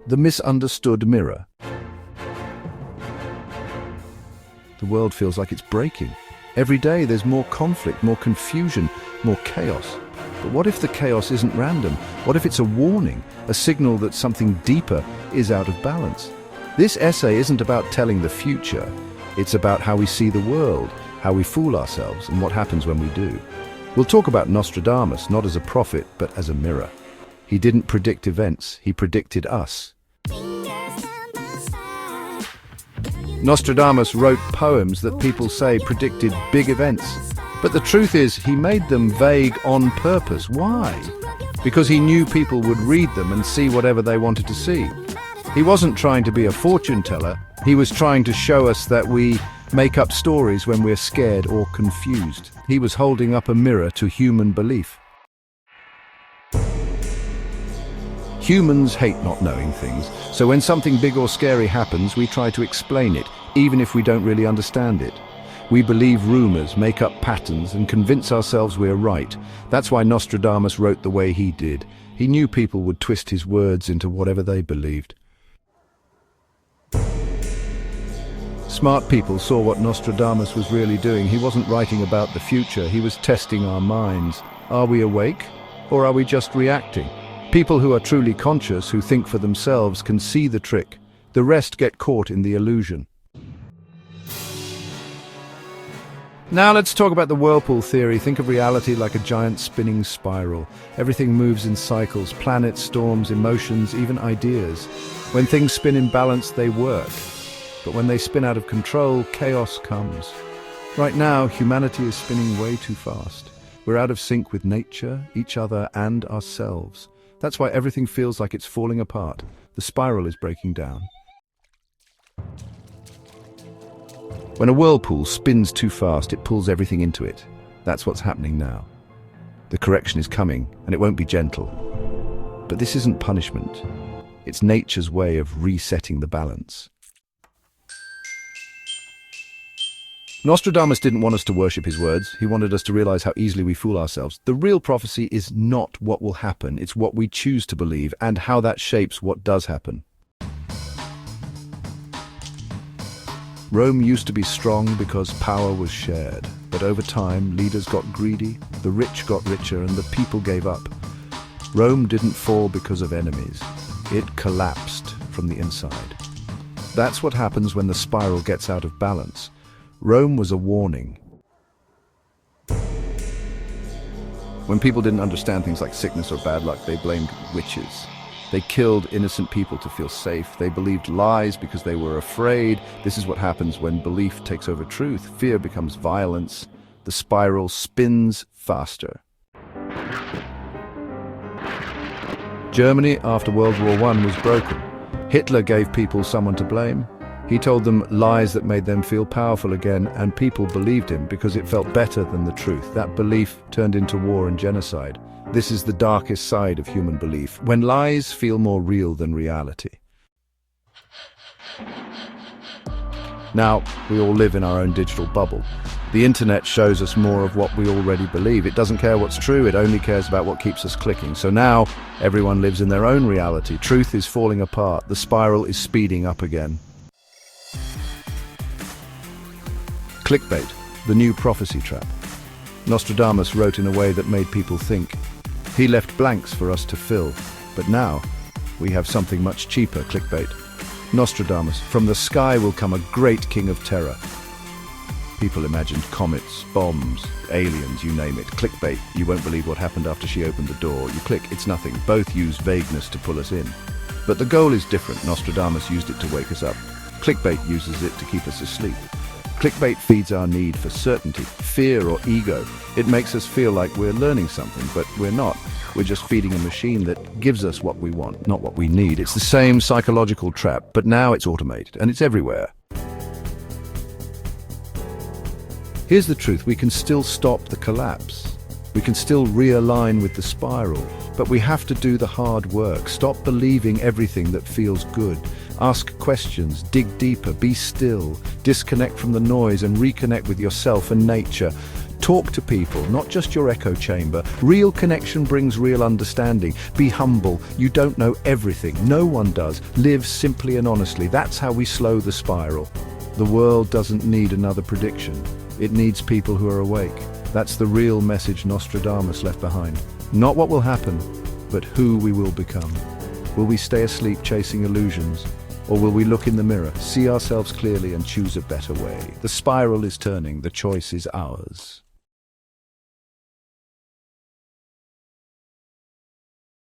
The misunderstood mirror. The world feels like it's breaking. Every day there's more conflict, more confusion, more chaos. But what if the chaos isn't random? What if it's a warning, a signal that something deeper is out of balance? This essay isn't about telling the future. It's about how we see the world, how we fool ourselves, and what happens when we do. We'll talk about Nostradamus not as a prophet, but as a mirror. He didn't predict events, he predicted us. Nostradamus wrote poems that people say predicted big events. But the truth is, he made them vague on purpose. Why? Because he knew people would read them and see whatever they wanted to see. He wasn't trying to be a fortune teller. He was trying to show us that we make up stories when we're scared or confused. He was holding up a mirror to human belief. Humans hate not knowing things, so when something big or scary happens, we try to explain it, even if we don't really understand it. We believe rumors, make up patterns, and convince ourselves we're right. That's why Nostradamus wrote the way he did. He knew people would twist his words into whatever they believed. Smart people saw what Nostradamus was really doing. He wasn't writing about the future, he was testing our minds. Are we awake, or are we just reacting? People who are truly conscious, who think for themselves, can see the trick. The rest get caught in the illusion. Now let's talk about the whirlpool theory. Think of reality like a giant spinning spiral. Everything moves in cycles, planets, storms, emotions, even ideas. When things spin in balance, they work. But when they spin out of control, chaos comes. Right now, humanity is spinning way too fast. We're out of sync with nature, each other, and ourselves. That's why everything feels like it's falling apart. The spiral is breaking down. When a whirlpool spins too fast, it pulls everything into it. That's what's happening now. The correction is coming, and it won't be gentle. But this isn't punishment. It's nature's way of resetting the balance. Nostradamus didn't want us to worship his words. He wanted us to realize how easily we fool ourselves. The real prophecy is not what will happen. It's what we choose to believe and how that shapes what does happen. Rome used to be strong because power was shared. But over time, leaders got greedy, the rich got richer, and the people gave up. Rome didn't fall because of enemies. It collapsed from the inside. That's what happens when the spiral gets out of balance. Rome was a warning. When people didn't understand things like sickness or bad luck, they blamed witches. They killed innocent people to feel safe. They believed lies because they were afraid. This is what happens when belief takes over truth. Fear becomes violence. The spiral spins faster. Germany, after World War I, was broken. Hitler gave people someone to blame. He told them lies that made them feel powerful again, and people believed him because it felt better than the truth. That belief turned into war and genocide. This is the darkest side of human belief, when lies feel more real than reality. Now, we all live in our own digital bubble. The internet shows us more of what we already believe. It doesn't care what's true, it only cares about what keeps us clicking. So now, everyone lives in their own reality. Truth is falling apart. The spiral is speeding up again. Clickbait, the new prophecy trap. Nostradamus wrote in a way that made people think. He left blanks for us to fill. But now, we have something much cheaper, clickbait. Nostradamus, from the sky will come a great king of terror. People imagined comets, bombs, aliens, you name it. Clickbait, you won't believe what happened after she opened the door. You click, it's nothing. Both use vagueness to pull us in. But the goal is different. Nostradamus used it to wake us up. Clickbait uses it to keep us asleep. Clickbait feeds our need for certainty, fear or ego. It makes us feel like we're learning something, but we're not. We're just feeding a machine that gives us what we want, not what we need. It's the same psychological trap, but now it's automated, and it's everywhere. Here's the truth, we can still stop the collapse. We can still realign with the spiral, but we have to do the hard work. Stop believing everything that feels good. Ask questions, dig deeper, be still, disconnect from the noise and reconnect with yourself and nature. Talk to people, not just your echo chamber. Real connection brings real understanding. Be humble. You don't know everything. No one does. Live simply and honestly. That's how we slow the spiral. The world doesn't need another prediction. It needs people who are awake. That's the real message Nostradamus left behind. Not what will happen, but who we will become. Will we stay asleep chasing illusions? Or will we look in the mirror, see ourselves clearly and choose a better way? The spiral is turning. The choice is ours.